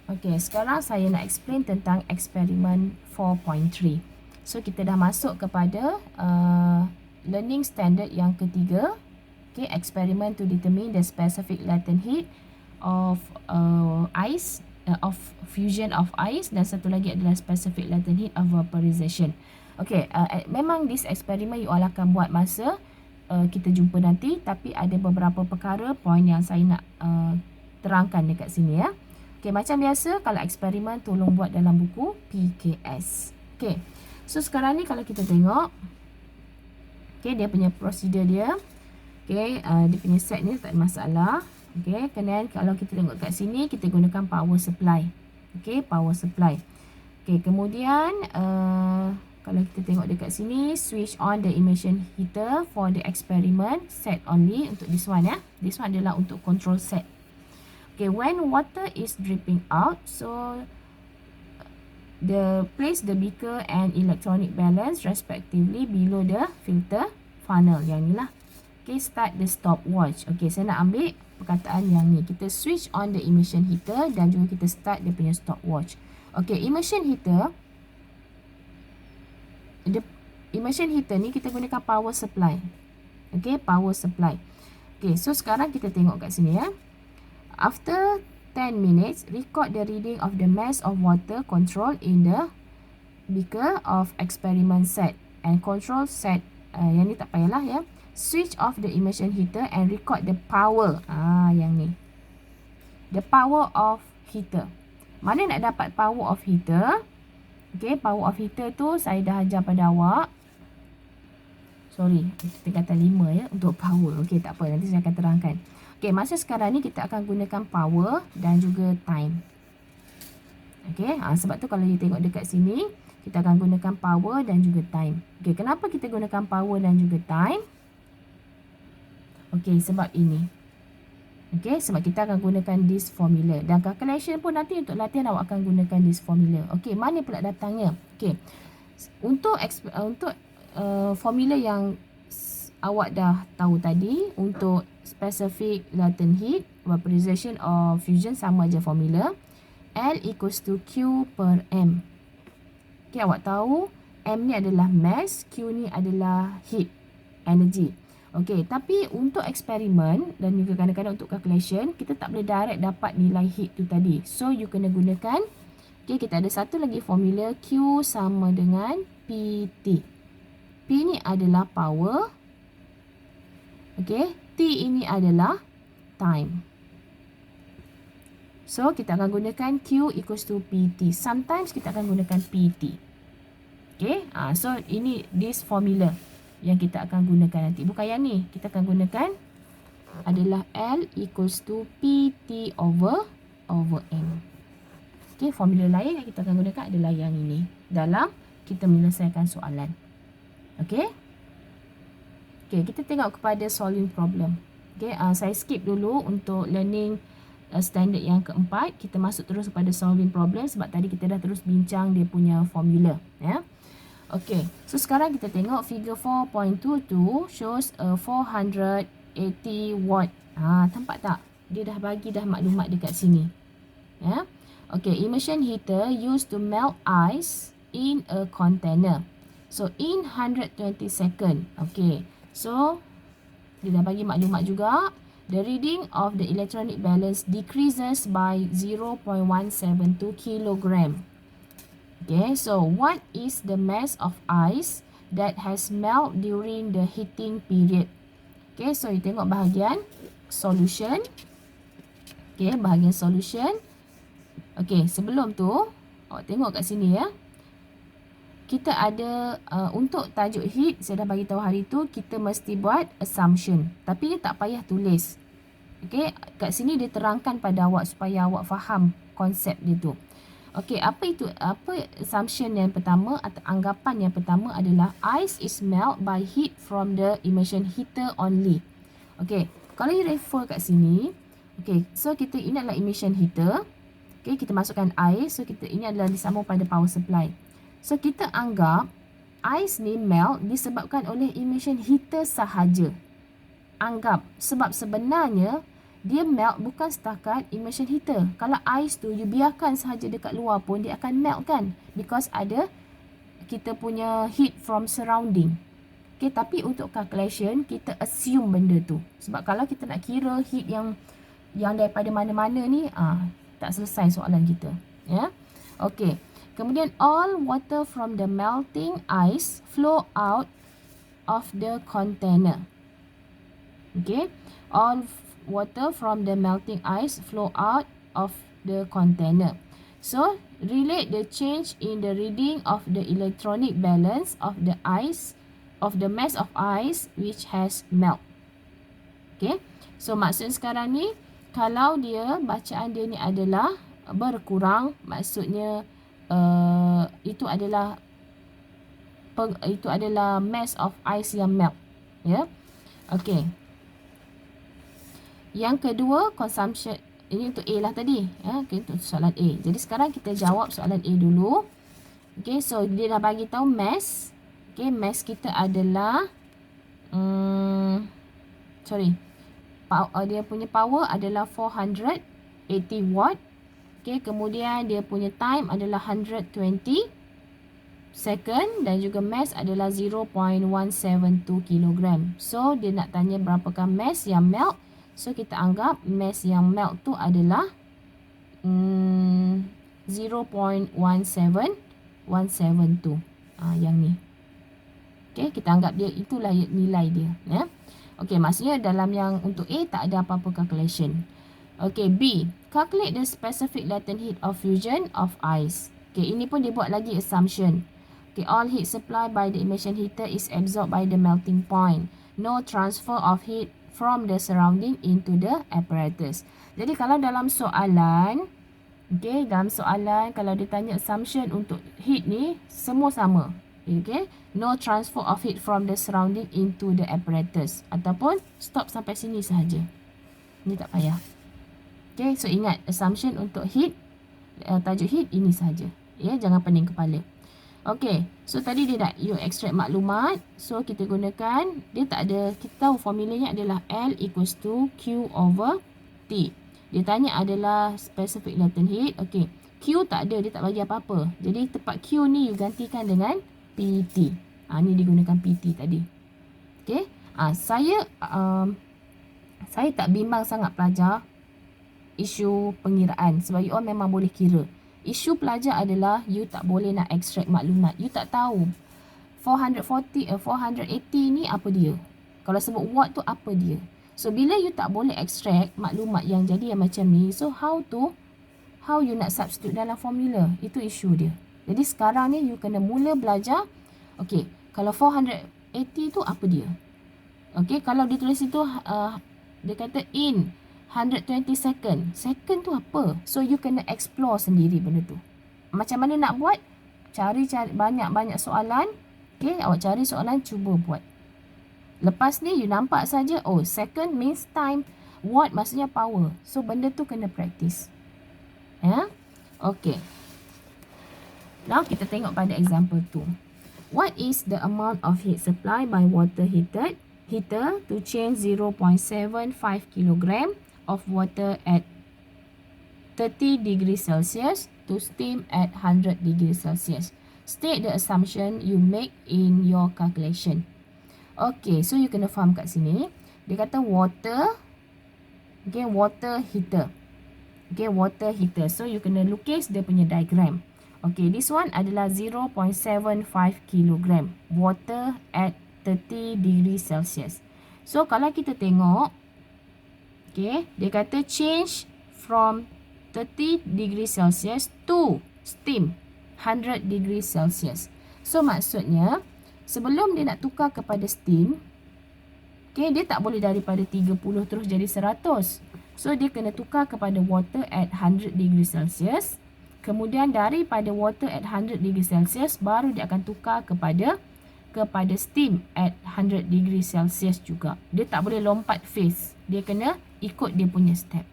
Okey, sekarang saya nak explain tentang eksperimen 4.3. So, kita dah masuk kepada learning standard yang ketiga. Okay, experiment to determine the specific latent heat of ice, of fusion of ice, dan satu lagi adalah specific latent heat of vaporization. Okay, memang this experiment you all akan buat masa kita jumpa nanti, tapi ada beberapa perkara point yang saya nak terangkan dekat sini ya. Okay, macam biasa kalau eksperimen tolong buat dalam buku PKS. Okay, so sekarang ni kalau kita tengok, okay, dia punya prosedur dia. Okay, dia punya set ni tak ada masalah. Okay, kemudian kalau kita tengok kat sini, kita gunakan power supply. Okay, power supply. Okay, kemudian kalau kita tengok dekat sini, switch on the immersion heater for the experiment set only untuk this one ya. This one adalah untuk control set. Okay, when water is dripping out, so place the beaker and electronic balance respectively below the filter funnel. Yang ni lah. Okay, start the stopwatch. Okay, saya nak ambil perkataan yang ni. Kita switch on the immersion heater dan juga kita start dia punya stopwatch. Okay, immersion heater ni kita gunakan power supply. Okay, power supply. Okay, so sekarang kita tengok kat sini ya. After 10 minutes, record the reading of the mass of water control in the beaker of experiment set and control set. Yang ni tak payahlah ya. Switch off the immersion heater and record the power. Yang ni. The power of heater. Mana nak dapat power of heater? Okay, power of heater tu saya dah ajar pada awak. Sorry, tingkatan 5 ya untuk power. Okay, tak apa. Nanti saya akan terangkan. Okay, masa sekarang ni kita akan gunakan power dan juga time. Okay, sebab tu kalau you tengok dekat sini, kita akan gunakan power dan juga time. Okay, kenapa kita gunakan power dan juga time? Okay, sebab ini. Okay, sebab kita akan gunakan this formula. Dan calculation pun nanti untuk latihan awak akan gunakan this formula. Okay, mana pula datangnya? Okay, untuk formula yang awak dah tahu tadi, untuk specific latent heat, vaporization or fusion sama aja formula. L equals to Q per M. Okay, awak tahu M ni adalah mass, Q ni adalah heat, energy. Okay, tapi untuk eksperimen dan juga kadang-kadang untuk calculation, kita tak boleh direct dapat nilai heat tu tadi. So, you kena gunakan, okay, kita ada satu lagi formula, Q sama dengan PT. P ni adalah power. Okay, T ini adalah time. So, kita akan gunakan Q equals to PT. Sometimes kita akan gunakan PT. Okay, so ini this formula yang kita akan gunakan nanti. Bukan yang ni. Kita akan gunakan adalah L equals to PT over M. Okay, formula lain yang kita akan gunakan adalah yang ini dalam kita menyelesaikan soalan. Okay. Okay, kita tengok kepada solving problem. Okay, saya skip dulu untuk learning standard yang keempat. Kita masuk terus kepada solving problem sebab tadi kita dah terus bincang dia punya formula. Ya. Okay, so sekarang kita tengok figure 4.22 shows a 480 watt. Nampak tak? Dia dah bagi dah maklumat dekat sini. Ya. Okay, immersion heater used to melt ice in a container. So, in 120 second. Okay. So, dia dah bagi maklumat juga. The reading of the electronic balance decreases by 0.172 kilogram. Okay, so what is the mass of ice that has melt during the heating period? Okay, so you tengok bahagian solution. Okay, bahagian solution. Okay, sebelum tu, awak tengok kat sini ya. Kita ada untuk tajuk heat, saya dah bagi tahu hari tu kita mesti buat assumption. Tapi dia tak payah tulis. Okey, kat sini dia terangkan pada awak supaya awak faham konsep dia tu. Okey, apa assumption yang pertama atau anggapan yang pertama adalah ice is melt by heat from the immersion heater only. Okey, kalau you refer kat sini, okey, so kita ini adalah immersion heater. Okey, kita masukkan air, so ini adalah disambung pada power supply. So, kita anggap ais ni melt disebabkan oleh immersion heater sahaja. Anggap. Sebab sebenarnya dia melt bukan setakat immersion heater. Kalau ais tu you biarkan sahaja dekat luar pun dia akan melt kan, because ada kita punya heat from surrounding. Okay, tapi untuk calculation kita assume benda tu. Sebab kalau kita nak kira heat yang daripada mana-mana ni, tak selesai soalan kita. Ya. Okay. Kemudian all water from the melting ice flow out of the container. Okay. All water from the melting ice flow out of the container. So, relate the change in the reading of the electronic balance of the ice, of the mass of ice which has melt. Okay. So, maksud sekarang ni, kalau dia, bacaan dia ni adalah berkurang, maksudnya itu adalah mass of ice yang melt. Ya. Okay. Yang kedua, consumption. Ini untuk A lah tadi. Ya, okay, untuk soalan A. Jadi sekarang kita jawab soalan A dulu. Okay, so dia dah bagi tahu mass. Okay, mass kita adalah dia punya power adalah 480 watt. Okay, kemudian dia punya time adalah 120 second dan juga mass adalah 0.172 kg. So, dia nak tanya berapakah mass yang melt. So, kita anggap mass yang melt tu adalah 0.172. Yang ni. Okay, kita anggap dia itulah nilai dia. Ya. Okay, maksudnya dalam yang untuk A tak ada apa-apa calculation. Okay, B. Calculate the specific latent heat of fusion of ice. Okay, ini pun dia buat lagi assumption. Okay, all heat supply by the immersion heater is absorbed by the melting point. No transfer of heat from the surrounding into the apparatus. Jadi kalau dalam soalan, okay, dalam soalan kalau dia tanya assumption untuk heat ni, semua sama. Okay, no transfer of heat from the surrounding into the apparatus. Ataupun stop sampai sini sahaja. Ini tak payah. Okay, so ingat assumption untuk heat, tajuk heat ini sahaja. Ya, jangan pening kepala. Okay, so tadi dia dah you extract maklumat. So kita gunakan, dia tak ada, kita tahu formulanya adalah L equals to Q over T. Dia tanya adalah specific latent heat. Okay, Q tak ada, dia tak bagi apa-apa. Jadi tempat Q ni you gantikan dengan PT. Ni digunakan PT tadi. Okay, saya tak bimbang sangat pelajar isu pengiraan sebab you all memang boleh kira. Isu pelajar adalah you tak boleh nak extract maklumat. You tak tahu 480 ni apa dia. Kalau sebut watt tu apa dia. So bila you tak boleh extract maklumat yang jadi yang macam ni, so how you nak substitute dalam formula? Itu isu dia. Jadi sekarang ni you kena mula belajar. Okay, kalau 480 tu apa dia? Okay, kalau dia tulis itu dia kata in 120 second. Second tu apa? So, you kena explore sendiri benda tu. Macam mana nak buat? Cari banyak-banyak soalan. Okay, awak cari soalan, cuba buat. Lepas ni, you nampak saja, oh, second means time. Watt maksudnya power. So, benda tu kena practice. Ya? Okay. Now, kita tengok pada example tu. What is the amount of heat supply by water heater to change 0.75 kg of water at 30 degrees Celsius to steam at 100 degrees Celsius. State the assumption you make in your calculation. Okay, so you kena faham kat sini. Dia kata water, okay, water heater. Okay, water heater. So, you kena lukis dia punya diagram. Okay, this one adalah 0.75 kg water at 30 degrees Celsius. So, kalau kita tengok, okay, dia kata change from 30 degrees Celsius to steam 100 degrees Celsius. So, maksudnya, sebelum dia nak tukar kepada steam, okay, dia tak boleh daripada 30 terus jadi 100. So, dia kena tukar kepada water at 100 degrees Celsius. Kemudian, daripada water at 100 degrees Celsius, baru dia akan tukar kepada steam at 100 degrees Celsius juga. Dia tak boleh lompat phase. Dia kena ikut dia punya step.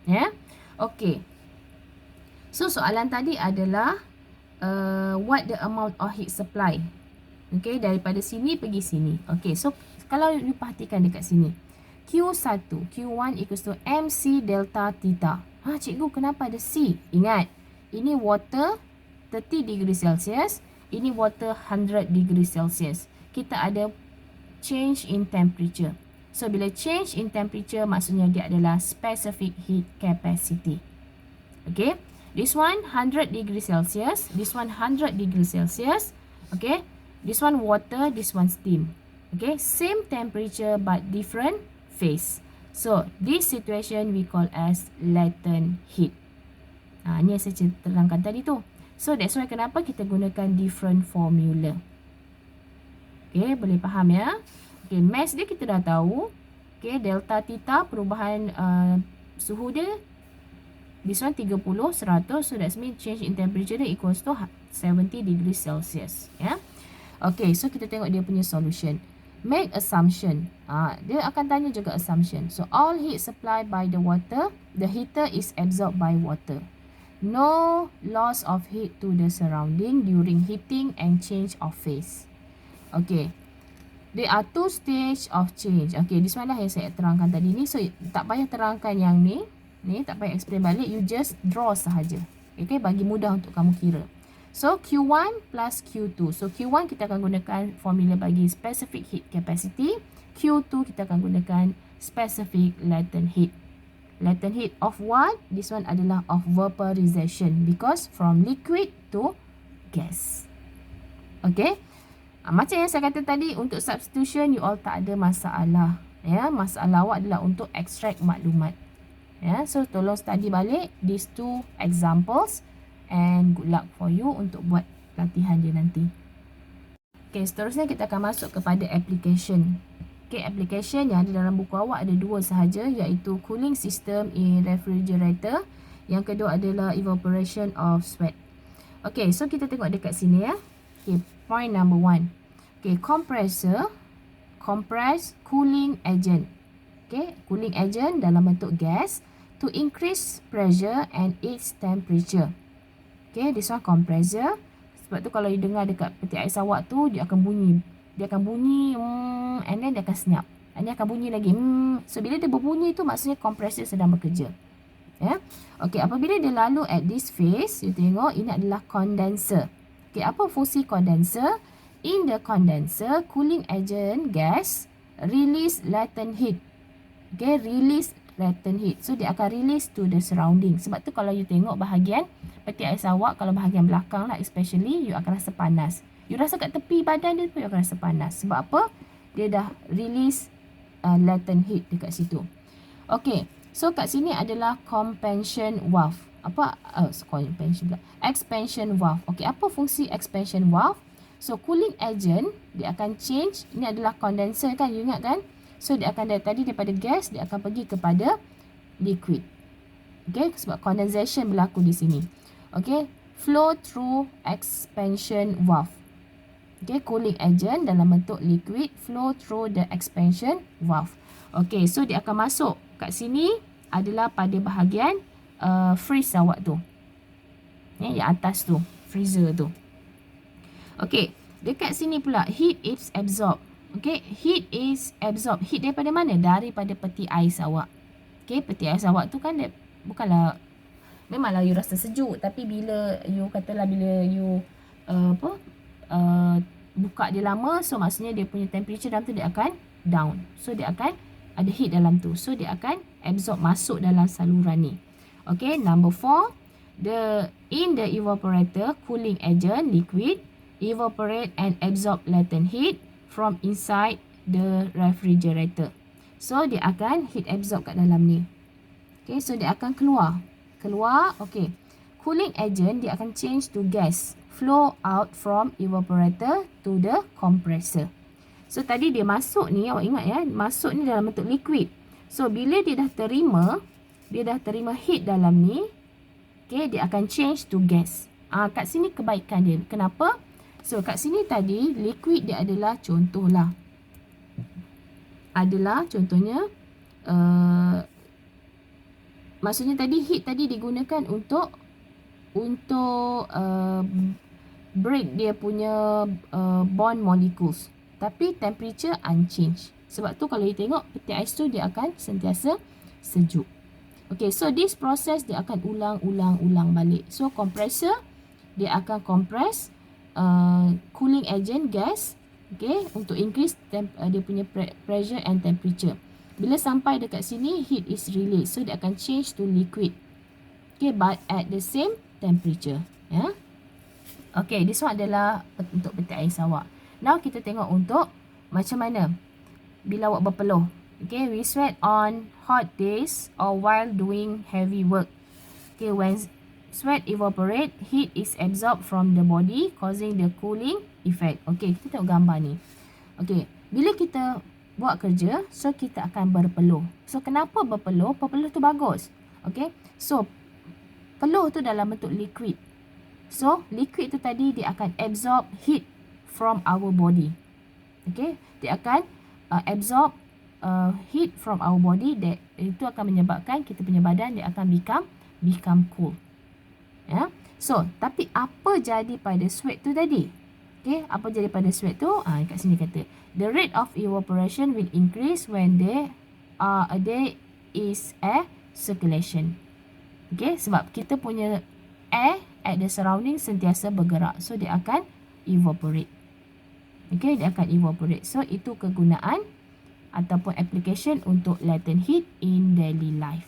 Ya. Okay. So, soalan tadi adalah what the amount of heat supply. Okay, daripada sini pergi sini. Okay, so kalau you perhatikan dekat sini. Q1. Q1 equals to MC delta theta. Cikgu, kenapa ada C? Ingat, ini water 30 degree Celsius. Ini water 100 degree Celsius. Kita ada change in temperature. So, bila change in temperature, maksudnya dia adalah specific heat capacity. Okay. This one 100 degree Celsius. This one 100 degree Celsius. Okay. This one water. This one steam. Okay. Same temperature but different phase. So, this situation we call as latent heat. Ini yang saya terangkan tadi tu. So, that's why kenapa kita gunakan different formula. Okay. Boleh faham ya? Okay. Mass dia kita dah tahu. Okay. Delta theta perubahan suhu dia. This one 30, 100. So, that means change in temperature dia equals to 70 degrees Celsius. Ya. Okay. So, kita tengok dia punya solution. Make assumption. Dia akan tanya juga assumption. So, all heat supplied by the water, the heater is absorbed by water. No loss of heat to the surrounding during heating and change of phase. Okay. There are two stage of change. Okay, this one lah yang saya terangkan tadi ni. So, tak payah terangkan yang ni. Ni, tak payah explain balik. You just draw sahaja. Okay, bagi mudah untuk kamu kira. So, Q1 plus Q2. So, Q1 kita akan gunakan formula bagi specific heat capacity. Q2 kita akan gunakan specific latent heat. Latent heat of what? This one adalah of vaporization. Because from liquid to gas. Okay. Macam yang saya kata tadi, untuk substitution, you all tak ada masalah. Ya, masalah awak adalah untuk extract maklumat. Ya, so tolong study balik these two examples. And good luck for you untuk buat latihan dia nanti. Okay, seterusnya kita akan masuk kepada application. Okay, application yang ada dalam buku awak ada dua sahaja, iaitu cooling system in refrigerator. Yang kedua adalah evaporation of sweat. Okay, so kita tengok dekat sini ya. Okay, point number 1. Okay, compressor, compress cooling agent. Okay, cooling agent dalam bentuk gas to increase pressure and its temperature. Okay, this one compressor. Sebab tu kalau you dengar dekat peti ais awak tu, dia akan bunyi. Dia akan bunyi, and then dia akan senyap. And dia akan bunyi lagi, So, bila dia berbunyi tu, maksudnya compressor sedang bekerja. Ya. Okay, apabila dia lalu at this phase, you tengok, ini adalah condenser. Okay, apa fungsi condenser? In the condenser, cooling agent gas release latent heat. Okay, release latent heat. So, dia akan release to the surrounding. Sebab tu kalau you tengok bahagian peti ais awak, kalau bahagian belakang lah especially, you akan rasa panas. You rasa kat tepi badan dia pun you akan rasa panas. Sebab apa? Dia dah release latent heat dekat situ. Okay. So, kat sini adalah compression valve. Apa? Compression pula. Expansion valve. Okay. Apa fungsi expansion valve? So, cooling agent, dia akan change. Ini adalah condenser kan? You ingat kan? So, dia akan dari tadi daripada gas, dia akan pergi kepada liquid. Okay. Sebab condensation berlaku di sini. Okay. Flow through expansion valve. Okay, cooling agent dalam bentuk liquid flow through the expansion valve. Okay, so dia akan masuk kat sini adalah pada bahagian freeze awak tu. Yang atas tu, freezer tu. Okay, dekat sini pula heat is absorbed. Okay, heat is absorbed. Heat daripada mana? Daripada peti ais awak. Okay, peti ais awak tu kan dia bukanlah, memanglah you rasa sejuk, tapi bila you katalah bila you buka dia lama, so maksudnya dia punya temperature dalam tu dia akan down. So dia akan ada heat dalam tu. So dia akan absorb masuk dalam saluran ni. Okay, number 4. In the evaporator, cooling agent, liquid, evaporate and absorb latent heat from inside the refrigerator. So dia akan heat absorb kat dalam ni. Okay, so dia akan keluar. Okay. Cooling agent, dia akan change to gas. Flow out from evaporator to the compressor. So, tadi dia masuk ni, awak ingat ya, masuk ni dalam bentuk liquid. So, bila dia dah terima heat dalam ni, okay, dia akan change to gas. Kat sini kebaikan dia. Kenapa? So, kat sini tadi, liquid dia adalah contohnya, maksudnya tadi heat tadi digunakan untuk break dia punya bond molecules. Tapi temperature unchanged. Sebab tu kalau you tengok peti ais tu dia akan sentiasa sejuk. Okay, so this process dia akan ulang balik. So compressor dia akan compress cooling agent gas, okay, untuk increase dia punya pressure and temperature. Bila sampai dekat sini, heat is released. So dia akan change to liquid. Okay, but at the same temperature. Ya. Okay, this one adalah untuk peti ais awak. Now kita tengok untuk macam mana bila awak berpeluh. Okay, we sweat on hot days or while doing heavy work. Okay, when sweat evaporate, heat is absorbed from the body causing the cooling effect. Okay, kita tengok gambar ni. Okay, bila kita buat kerja, so kita akan berpeluh. So kenapa berpeluh? Berpeluh tu bagus. Okay, so peluh tu dalam bentuk liquid. So liquid tu tadi dia akan absorb heat from our body. Okay, dia akan absorb heat from our body. That itu akan menyebabkan kita punya badan dia akan become cool. Ya. So, tapi apa jadi pada sweat tu tadi? Okay, apa jadi pada sweat tu? Kat sini kata, the rate of evaporation will increase when there is air circulation. Okay, sebab kita punya air at the surrounding sentiasa bergerak. So, dia akan evaporate. Okay, dia akan evaporate. So, itu kegunaan ataupun application untuk latent heat in daily life.